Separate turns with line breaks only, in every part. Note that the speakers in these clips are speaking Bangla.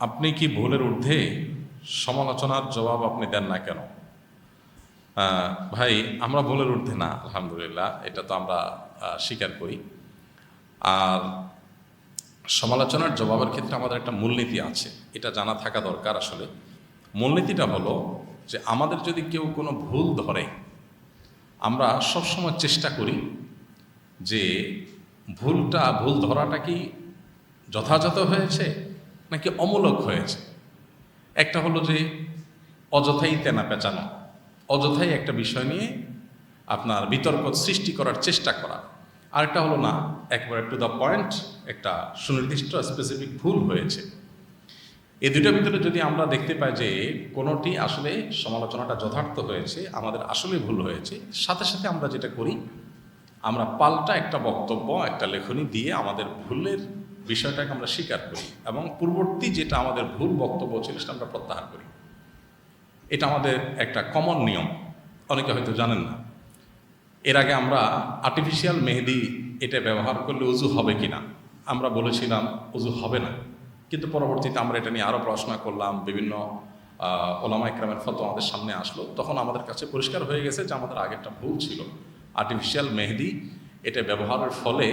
আপনি কি ভুলের ঊর্ধ্বে? সমালোচনার জবাব আপনি দেন না কেন? ভাই, আমরা ভুলের ঊর্ধ্বে না, আলহামদুলিল্লাহ, এটা তো আমরা স্বীকার করি। আর সমালোচনার জবাবের ক্ষেত্রে আমাদের একটা মূলনীতি আছে, এটা জানা থাকা দরকার। আসলে মূলনীতিটা হলো যে আমাদের যদি কেউ কোনো ভুল ধরে, আমরা সবসময় চেষ্টা করি যে ভুল ধরাটা কি যথাযথ হয়েছে নাকি অমূলক হয়েছে। একটা হলো যে অযথাই তেনা পেঁচানো, অযথাই একটা বিষয় নিয়ে আপনার বিতর্ক সৃষ্টি করার চেষ্টা করা। আরেকটা হলো না, একবারে টু দ্য পয়েন্ট একটা সুনির্দিষ্ট স্পেসিফিক ভুল হয়েছে। এই দুইটার ভিতরে যদি আমরা দেখতে পাই যে কোনোটি আসলে সমালোচনাটা যথার্থ হয়েছে, আমাদের আসলে ভুল হয়েছে, সাথে সাথে আমরা যেটা করি, আমরা পাল্টা একটা বক্তব্য, একটা লেখনী দিয়ে আমাদের ভুলের বিষয়টাকে আমরা স্বীকার করি এবং পূর্ববর্তী যেটা আমাদের ভুল বক্তব্য ছিল সেটা আমরা প্রত্যাহার করি। এটা আমাদের একটা কমন নিয়ম, অনেকে হয়তো জানেন না। এর আগে আমরা আর্টিফিশিয়াল মেহেদি এটা ব্যবহার করলে উজু হবে কি না আমরা বলেছিলাম উজু হবে না, কিন্তু পরবর্তীতে আমরা এটা নিয়ে আরও পড়াশোনা করলাম, বিভিন্ন ওলামা ইকরামের ফতোয়া আমাদের সামনে আসলো, তখন আমাদের কাছে পরিষ্কার হয়ে গেছে যে আমাদের আগেরটা ভুল ছিল। আর্টিফিশিয়াল মেহেদি এটা ব্যবহারের ফলে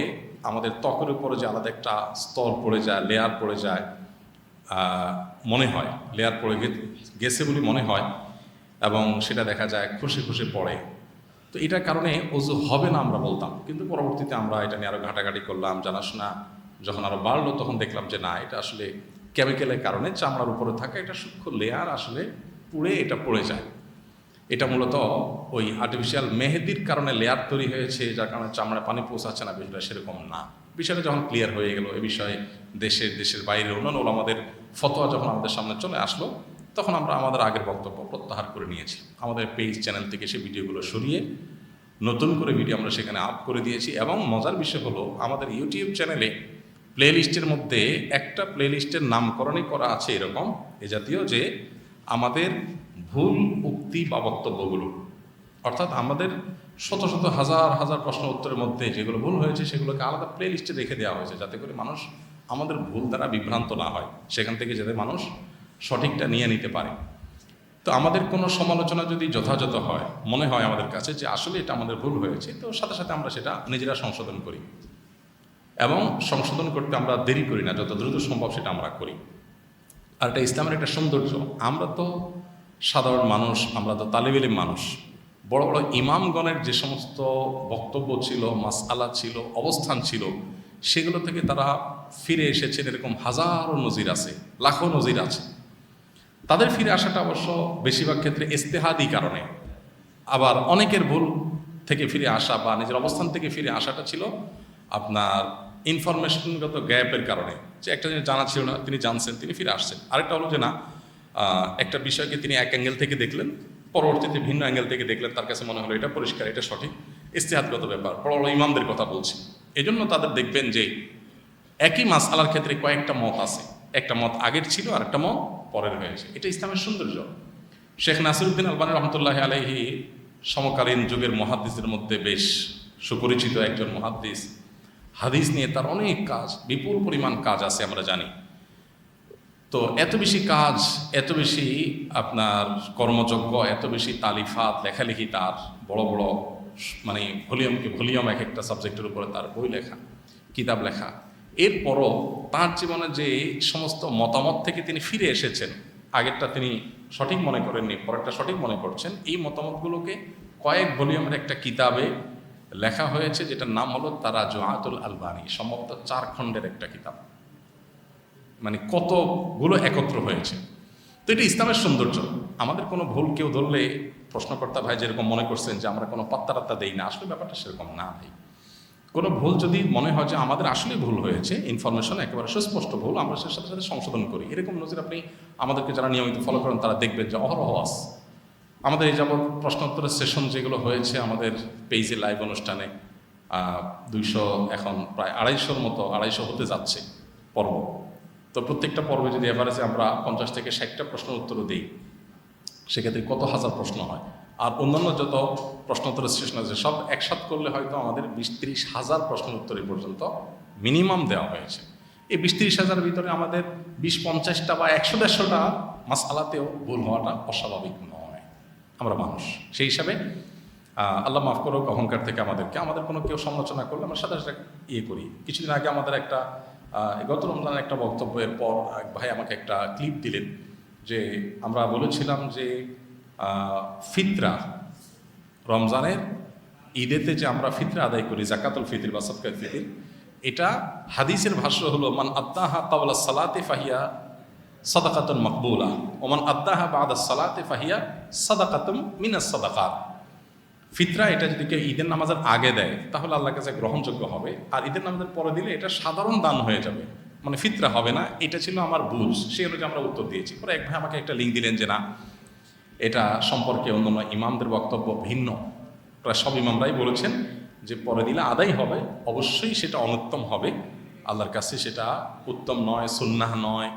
আমাদের ত্বকের উপরে যে আলাদা একটা স্তর পড়ে যায়, লেয়ার পড়ে যায়, মনে হয় লেয়ার পড়ে গেছে বলে মনে হয়, এবং সেটা দেখা যায় খুশি খুশি পড়ে। তো এটার কারণে অজু হবে না আমরা বলতাম, কিন্তু পরবর্তীতে আমরা এটা নিয়ে আরও ঘাটাঘাটি করলাম, জানাশোনা যখন আরও বাড়লো তখন দেখলাম যে না, এটা আসলে কেমিক্যালের কারণে চামড়ার উপরে থাকা এটা সূক্ষ্ম লেয়ার আসলে পুড়ে এটা পড়ে যায়। এটা মূলত ওই আর্টিফিশিয়াল মেহেদির কারণে লেয়ার তৈরি হয়েছে, যার কারণে চামড়ায় পানি পৌঁছাচ্ছে না, বিষয়টা সেরকম না। বিষয়টা যখন ক্লিয়ার হয়ে গেল, এ বিষয়ে দেশের বাইরে অন্যান্য ওলামাদের ফতোয়া যখন আমাদের সামনে চলে আসলো, তখন আমরা আমাদের আগের বক্তব্য প্রত্যাহার করে নিয়েছি। আমাদের পেজ চ্যানেল থেকে সেই ভিডিওগুলো সরিয়ে নতুন করে ভিডিও আমরা সেখানে আপ করে দিয়েছি। এবং মজার বিষয় হলো, আমাদের ইউটিউব চ্যানেলে প্লে লিস্টের মধ্যে একটা প্লে লিস্টের নামকরণই করা আছে এরকম, এ জাতীয়, যে আমাদের ভুল উক্তি বা বক্তব্যগুলো, অর্থাৎ আমাদের শত শত হাজার হাজার প্রশ্ন উত্তরের মধ্যে যেগুলো ভুল হয়েছে সেগুলোকে আলাদা প্লে লিস্টে রেখে দেওয়া হয়েছে, যাতে করে মানুষ আমাদের ভুল দ্বারা বিভ্রান্ত না হয়, সেখান থেকে যাতে মানুষ সঠিকটা নিয়ে নিতে পারে। তো আমাদের কোনো সমালোচনা যদি যথাযথ হয়, মনে হয় আমাদের কাছে যে আসলে এটা আমাদের ভুল হয়েছে, তো সাথে সাথে আমরা সেটা নিজেরা সংশোধন করি, এবং সংশোধন করতে আমরা দেরি করি না, যত দ্রুত সম্ভব সেটা আমরা করি। আর এটা ইসলামের একটা সৌন্দর্য। আমরা তো সাধারণ মানুষ, আমরা তো তালিব ইলম মানুষ। বড় বড় ইমামগণের যে সমস্ত বক্তব্য ছিল, মাসআলা ছিল, অবস্থান ছিল, সেগুলো থেকে তারা ফিরে এসেছেন এরকম হাজারো নজির আছে, লাখো নজির আছে। তাদের ফিরে আসাটা অবশ্য বেশিরভাগ ক্ষেত্রে ইজতিহাদি কারণে, আবার অনেকের ভুল থেকে ফিরে আসা বা নিজের অবস্থান থেকে ফিরে আসাটা ছিল আপনার ইনফরমেশনগত গ্যাপের কারণে, যে একটা জিনিস জানা ছিল না, তিনি জানছেন, তিনি ফিরে আসছেন। আরেকটা হলো যে না, একটা বিষয়কে তিনি এক অ্যাঙ্গেল থেকে দেখলেন, পরবর্তীতে ভিন্ন অ্যাঙ্গেল থেকে দেখলেন, তার কাছে মনে হলো এটা পরিষ্কার, এটা সঠিক, ইজতিহাদগত ব্যাপার। বড় বড় ইমামদের কথা বলছি, এই জন্য তাদের দেখবেন যে একই মাসআলার ক্ষেত্রে কয়েকটা মত আছে, একটা মত আগের ছিল আর একটা মত পরের হয়েছে। এটা ইসলামের সৌন্দর্য। শেখ নাসিরউদ্দিন আলবানী রহমতুল্লাহ আলাইহি সমকালীন যুগের মুহাদ্দিসদের মধ্যে বেশ সুপরিচিত একজন মুহাদ্দিস। হাদিস নিয়ে তার অনেক কাজ, বিপুল পরিমাণ কাজ আছে আমরা জানি। তো এত বেশি কাজ, এত বেশি আপনার কর্মযজ্ঞ, এত বেশি তালিফাত, লেখালেখি, তার বড় বড় মানে ভলিউম এক একটা সাবজেক্টের উপরে তার বই লেখা, কিতাব লেখা। এরপরও তার জীবনে যে সমস্ত মতামত থেকে তিনি ফিরে এসেছেন, আগেরটা তিনি সঠিক মনে করেননি, পরেরটা সঠিক মনে করছেন, এই মতামতগুলোকে কয়েক ভলিউমের একটা কিতাবে লেখা হয়েছে, যেটার নাম হলো তারাজুআতুল আলবানী। সম্ভবত 4 খণ্ডের একটা কিতাব, মানে কতগুলো একত্র হয়েছে। তো এটা ইসলামের সৌন্দর্য। আমাদের কোনো ভুল কেউ ধরলে, প্রশ্নকর্তা ভাই যেরকম মনে করছেন যে আমরা কোনো পাত্তা দেই না, আসলে ব্যাপারটা সেরকম না ভাই। কোনো ভুল যদি মনে হয় যে আমাদের আসলে ভুল হয়েছে, ইনফরমেশন একেবারে সুস্পষ্ট ভুল, আমরা সেটার সাথে সাথে সংশোধন করি। এরকম নজির আপনি আমাদেরকে যারা নিয়মিত ফলো করেন তারা দেখবেন যে অহরহ আছে। আমাদের এই যাবৎ প্রশ্নোত্তরের সেশন যেগুলো হয়েছে আমাদের পেজে লাইভ অনুষ্ঠানে, 200, এখন প্রায় 250-র মতো, 250 হতে যাচ্ছে পর্ব। তো প্রত্যেকটা পর্বে যদি এভারেজে আমরা 50 থেকে 60টা প্রশ্নের উত্তরও দিই, সেক্ষেত্রে কত হাজার প্রশ্ন হয়। আর অন্যান্য যত প্রশ্নোত্তরের সেশন আছে সব একসাথ করলে হয়তো আমাদের 20-30 হাজার প্রশ্নের উত্তর পর্যন্ত মিনিমাম দেওয়া হয়েছে। এই 20-30 হাজারের ভিতরে আমাদের 20-50টা বা 100-150টা মাসআলাতেও ভুল হওয়াটা অস্বাভাবিক নয়। আমরা মানুষ, সেই হিসাবে আল্লাহ মাফ করুক অহংকার থেকে আমাদের কোনো কেউ সমালোচনা করলে আমরা সাথে সাথে করি। কিছুদিন আগে আমাদের একটা গত রমজানের একটা বক্তব্যের পর এক ভাই আমাকে একটা ক্লিপ দিলেন, যে আমরা বলেছিলাম যে ফিতরা রমজানের ঈদেতে যে আমরা ফিতরা আদায় করি, জাকাতুল ফিতর বা সাদকাতুল ফিতর, এটা হাদিসের ভাষ্য হলো মান আদ্দাহা কাবলা সালাতে ফাহিয়া সাদাকাতুন মাকবুলা ও মান আদ্দাহা বাদা সালাতে ফাহিয়া সাদাকাতুম মিনাস সাদাকাত। ফিতরা এটা যদি কেউ ঈদের নামাজের আগে দেয় তাহলে আল্লাহর কাছে গ্রহণযোগ্য হবে, আর ঈদের নামাজের পরে দিলে এটা সাধারণ দান হয়ে যাবে, মানে ফিতরা হবে না। এটা ছিল আমার বুঝ, সেই অনুযায়ী আমরা উত্তর দিয়েছি। পরে এক ভাই আমাকে একটা লিঙ্ক দিলেন যে না, এটা সম্পর্কে অন্যান্য ইমামদের বক্তব্য ভিন্ন। প্রায় সব ইমামরাই বলেছেন যে পরে দিলে আদায় হবে, অবশ্যই সেটা অনুত্তম হবে, আল্লাহর কাছে সেটা উত্তম নয়, সুন্নাহ নয়,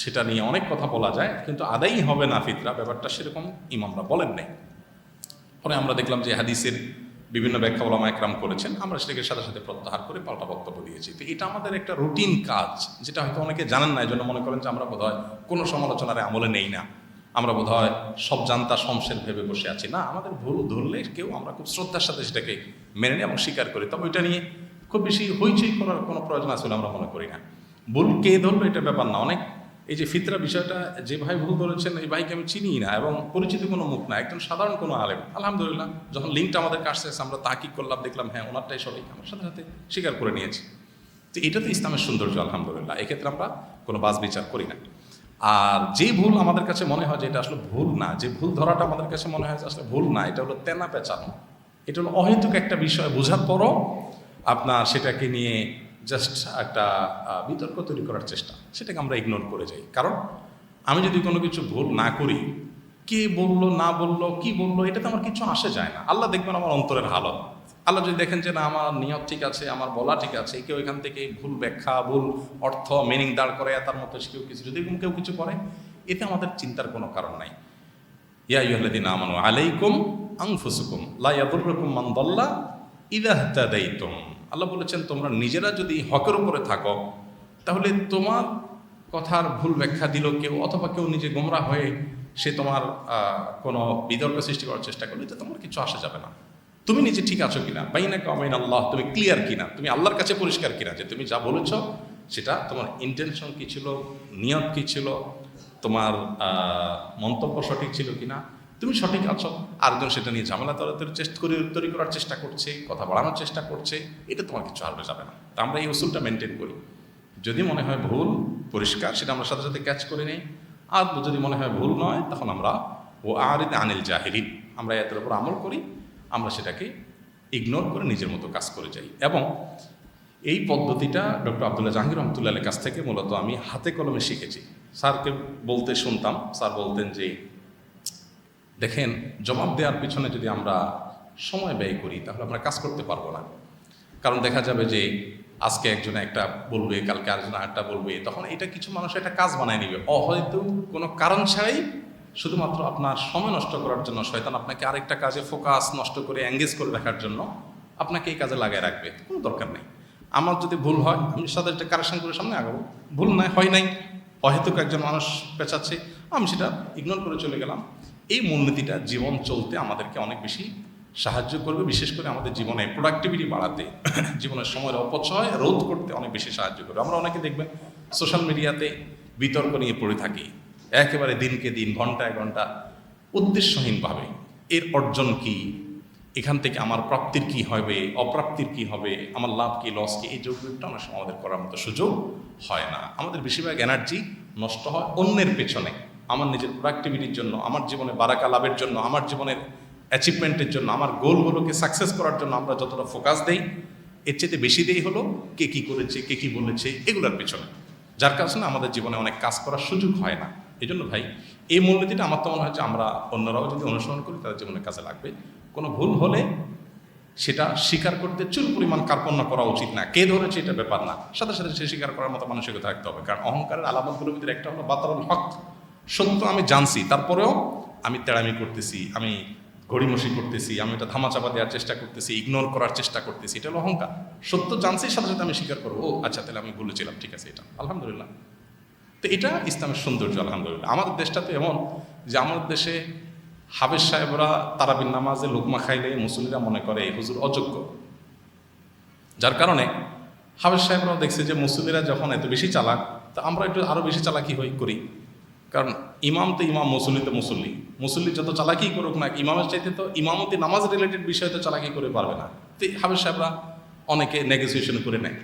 সেটা নিয়ে অনেক কথা বলা যায়, কিন্তু আদায়ই হবে না ফিতরা, ব্যাপারটা সেরকম ইমামরা বলেন নাই। পরে আমরা দেখলাম যে হাদিসের বিভিন্ন ব্যাখ্যা ওলামা একরাম করেছেন, আমরা সেটাকে সাথে সাথে প্রত্যাহার করে পাল্টা বক্তব্য দিয়েছি। তো এটা আমাদের একটা রুটিন কাজ, যেটা হয়তো অনেকে জানেন না, এই জন্য মনে করেন যে আমরা বোধহয় কোনো সমালোচনার আমলে নেই না, আমরা বোধহয় সব জানতা শমশের ভেবে বসে আছি। না, আমাদের ভুল ধরলে কেউ আমরা খুব শ্রদ্ধার সাথে সেটাকে মেনে নিই এবং স্বীকার করি। তবে ওইটা নিয়ে খুব বেশি হইচই করার কোনো প্রয়োজন আছে বলে আমরা মনে করি না। ভুল কে ধরলো এটা ব্যাপার না। অনেক এই যে ফিতরা বিষয়টা যে ভাই ভুল ধরেছেন, এই ভাইকে আমি চিনি না এবং পরিচিত কোনো মুখ না, একজন সাধারণ কোনো আলেম। আলহামদুলিল্লাহ, যখন লিঙ্কটা আমাদের কাছে আমরা তাকিক করলাম, দেখলাম হ্যাঁ ওনারটাই সঠিক, আমরা সাথে সাথে স্বীকার করে নিয়েছি। তো এটা তো ইসলামের সৌন্দর্য, আলহামদুলিল্লাহ। এক্ষেত্রে আমরা কোনো বাস বিচার করি না। আর যে ভুল আমাদের কাছে মনে হয় যে এটা আসলে ভুল না, যে ভুল ধরাটা আমাদের কাছে মনে হয় যে আসলে ভুল না, এটা হলো তেনা পেঁচানো, এটা হলো অহেতুক একটা বিষয় বোঝার পরও আপনার সেটাকে নিয়ে জাস্ট একটা বিতর্ক তৈরি করার চেষ্টা, সেটাকে আমরা ইগনোর করে যাই। কারণ আমি যদি কোনো কিছু ভুল না করি, কে বললো না বললো কি বললো এটাতে আমার কিছু আসে যায় না। আল্লাহ দেখবেন আমার অন্তরের হালত। আল্লাহ যদি দেখেন যে না আমার নিয়ত ঠিক আছে, আমার বলা ঠিক আছে, কেউ এখান থেকে ভুল ব্যাখ্যা, ভুল অর্থ, মিনিং দাঁড় করে তার মতো কেউ কিছু যদি কেউ কিছু করে, এতে আমাদের চিন্তার কোনো কারণ নাই। ইয়া আইয়ুহাল্লাযীনা আমানু আলাইকুম আনফুসুকুম লা ইয়াদুররুকুম মান দাল্লা ইযা ইহতাদাইতুম। আল্লাহ বলেছেন তোমরা নিজেরা যদি হকের উপরে থাকো, তাহলে তোমার কথার ভুল ব্যাখ্যা দিল কেউ, অথবা কেউ নিজে গোমরা হয়ে সে তোমার কোনো বিতর্ক সৃষ্টি করার চেষ্টা করলে তো তোমার কিছু আসা যাবে না। তুমি নিজে ঠিক আছো কিনা, বাইনাকা ওয়া বাইনা আল্লাহ, তুমি ক্লিয়ার কিনা, তুমি আল্লাহর কাছে পরিষ্কার কিনা, যে তুমি যা বলেছ সেটা তোমার ইন্টেনশন কী ছিল, নিয়ত কী ছিল, তোমার মন্তব্য সঠিক ছিল কিনা, তুমি সঠিক আছো। আরেকজন সেটা নিয়ে ঝামেলা তৈরি করার চেষ্টা করছে, কথা বাড়ানোর চেষ্টা করছে, এটা তোমার কিছু আসবে যাবে না। তা আমরা এই উসুলটা মেনটেন করি। যদি মনে হয় ভুল পরিষ্কার, সেটা আমরা সাথে সাথে ক্যাচ করে নিই। আর যদি মনে হয় ভুল নয়, তখন আমরা ও আরিদ আনিল জাহিলিন, আমরা এর উপর আমল করি, আমরা সেটাকে ইগনোর করে নিজের মতো কাজ করে যাই। এবং এই পদ্ধতিটা ডক্টর আব্দুল্লাহ জাহাঙ্গীর রহমতুল্লাহের কাছ থেকে মূলত আমি হাতে কলমে শিখেছি। স্যারকে বলতে শুনতাম, স্যার বলতেন যে দেখেন, জবাব দেওয়ার পিছনে যদি আমরা সময় ব্যয় করি তাহলে আমরা কাজ করতে পারবো না। কারণ দেখা যাবে যে আজকে একজনে একটা বলবে, কালকে আরেকজন একটা বলবে, তখন এটা কিছু মানুষ একটা কাজ বানায় নিবে হয়তো কোনো কারণ ছাড়াই, শুধুমাত্র আপনার সময় নষ্ট করার জন্য। শয়তান আপনাকে আরেকটা কাজে ফোকাস নষ্ট করে এঙ্গেজ করে রাখার জন্য আপনাকে এই কাজে লাগায় রাখবে, কোনো দরকার নেই। আমার যদি ভুল হয় আমি সাথে একটা কারেকশন করে সামনে আগাবো, ভুল নাই হয় নাই, অহেতুক একজন মানুষ পেঁচাচ্ছে, আমি সেটা ইগনোর করে চলে গেলাম। এই মূলনীতিটা জীবন চলতে আমাদেরকে অনেক বেশি সাহায্য করবে, বিশেষ করে আমাদের জীবনে প্রোডাক্টিভিটি বাড়াতে, জীবনের সময়ের অপচয় রোধ করতে অনেক বেশি সাহায্য করবে। আমরা অনেকে দেখবেন সোশ্যাল মিডিয়াতে বিতর্ক নিয়ে পড়ে থাকি, একেবারে দিনকে দিন, ঘন্টায় ঘন্টা, উদ্দেশ্যহীনভাবে। এর অর্জন কি, এখান থেকে আমার প্রাপ্তির কি হবে, অপ্রাপ্তির কি হবে, আমার লাভ কি লস কি, এই যোগটা অনেক সময় আমাদের করার মতো সুযোগ হয় না। আমাদের বেশিরভাগ এনার্জি নষ্ট হয় অন্যের পেছনে, আমার নিজের প্রোডাক্টিভিটির জন্য, আমার জীবনে বারাকা লাভের জন্য, আমার জীবনের অ্যাচিভমেন্টের জন্য, আমার গোলগুলোকে সাকসেস করার জন্য আমরা যতটা ফোকাস দেই, এর চেয়ে বেশি দেই হলো কে কী করেছে, কে কী বলেছে, এগুলোর পেছনে, যার কারণে আমাদের জীবনে অনেক কাজ করার সুযোগ হয় না। এই জন্য ভাই, এই মূলনীতিটা আমার তো মনে হয় যে আমরা অন্যরাও যদি অনুসরণ করি তাদের জীবনে কাজে লাগবে। কোনো ভুল হলে সেটা স্বীকার করতে চুল পরিমাণ কার্পণ্য করা উচিত না। কে ধরেছে এটা ব্যাপার না, সাথে সাথে সে স্বীকার করার মতো মানসিকতা থাকতে হবে। কারণ অহংকারের আলামতগুলোর ভিতরে একটা হলো বাতারুল হক, সত্য আমি জানছি তারপরেও আমি তেড়ামি করতেছি, আমি ঘড়িমসি করতেছি, আমি এটা ধামাচাপা দেওয়ার চেষ্টা করতেছি, ইগনোর করার চেষ্টা করতেছি, এটা হলো অহংকার। সত্য জানছি, সাথে সাথে আমি স্বীকার করবো, ও আচ্ছা তাহলে আমি ভুলেছিলাম, ঠিক আছে, এটা আলহামদুলিল্লাহ। তো এটা ইসলামের সৌন্দর্য আলহামদুলিল্লাহ। আমাদের দেশটা তো এমন যে আমাদের দেশে হাফেজ সাহেবরা তারাবির নামাজে লোকমা খাইলে মুসল্লিরা মনে করে এই হুজুর অযোগ্য, যার কারণে হাফেজ সাহেবরাও দেখছে যে মুসল্লিরা যখন এত বেশি চালাক, তা আমরা একটু আরও বেশি চালাকি করি। কারণ ইমাম তো ইমাম, মুসল্লি তো মুসল্লি, মুসল্লি যত চালাকি করুক না, ইমামের চাইতে তো ইমামতি নামাজ রিলেটেড বিষয়ে তো চালাকি করে পারবে না। তো হাফেজ সাহেবরা অনেকে নেগোসিয়েশন করে নেয়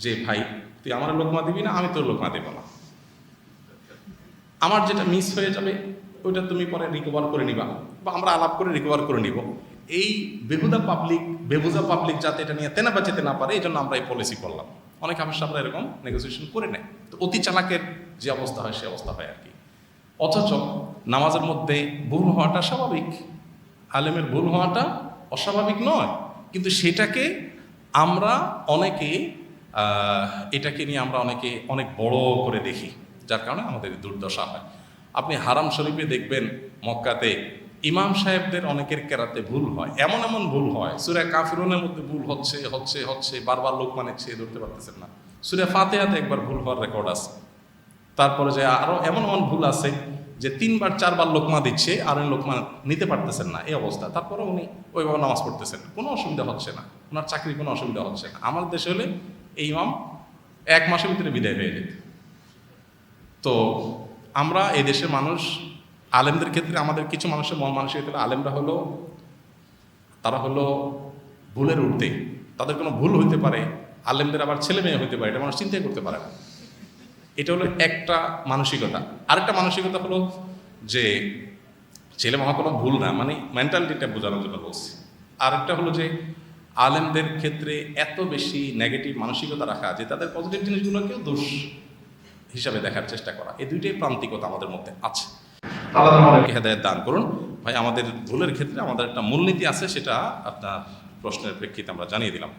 যে ভাই তুই আমার লোকমা দিবি না, আমি তোর লোকমা দেব না, আমার যেটা মিস হয়ে যাবে ওইটা তুমি পরে রিকভার করে নিবা, বা আমরা আলাপ করে রিকভার করে নিব। এই বেহুদা পাবলিক যাতে এটা নিয়ে তেনা বাঁচাতে না পারে, এই জন্য আমরা এই পলিসি করলাম। অনেক হাফেজ সাহেবরা এরকম নেগোসিয়েশন করে নেয়। তো অতি চালাকের যে অবস্থা হয় সে অবস্থা হয় আর কি। অথচ নামাজের মধ্যে ভুল হওয়াটা স্বাভাবিক, আলেমের ভুল হওয়াটা অস্বাভাবিক নয়, কিন্তু সেটাকে আমরা অনেকে এটাকে নিয়ে আমরা অনেক বড় করে দেখি, যার কারণে আমাদের দুর্দশা হয়। আপনি হারাম শরীফে দেখবেন মক্কাতে ইমাম সাহেবদের অনেকের কেরাতে ভুল হয়, এমন এমন ভুল হয়, সূরা কাফিরুনের মধ্যে ভুল হচ্ছে বারবার লোকমানের ছেয়ে ধরতে পারতেছেন না। সূরা ফাতিহাতে একবার ভুল হওয়ার রেকর্ড আছে। তারপরে যে আরও এমন এমন ভুল আছে যে 3বার 4বার লোকমা দিচ্ছে আর উনি লোকমা নিতে পারতেছেন না, এই অবস্থা। তারপরে উনি ওইভাবে নামাজ পড়তেছেন, কোনো অসুবিধা হচ্ছে না, ওনার চাকরির কোনো অসুবিধা হচ্ছে না। আমাদের দেশে হলে এই ইমাম 1 মাসের ভিতরে বিদায় হয়ে যেত। তো আমরা এই দেশের মানুষ, আলেমদের ক্ষেত্রে আমাদের কিছু মানুষের মন মানসিকতা, আলেমরা হলো তারা হলো ভুলের ঊর্ধ্বে, তাদের কোনো ভুল হইতে পারে, আলেমদের আবার ছেলে মেয়ে হইতে পারে, এটা মানুষ চিন্তাই করতে পারে না। এটা হলো একটা মানসিকতা। আরেকটা মানসিকতা হলো যে ছেলে মামা কোনো ভুল না, মানে মেন্টালিটিটা বোঝানোর জন্য বলছি। আরেকটা হলো যে আলেমদের ক্ষেত্রে এত বেশি নেগেটিভ মানসিকতা রাখা যে তাদের পজিটিভ জিনিসগুলোকেও দোষ হিসাবে দেখার চেষ্টা করা। এই দুইটাই প্রান্তিকতা আমাদের মধ্যে আছে। আল্লাহ আমাদেরকে হেদায়েত দান করুন। ভাই, আমাদের ভুলের ক্ষেত্রে আমাদের একটা মূলনীতি আছে, সেটা আপনার প্রশ্নের প্রেক্ষিতে আমরা জানিয়ে দিলাম।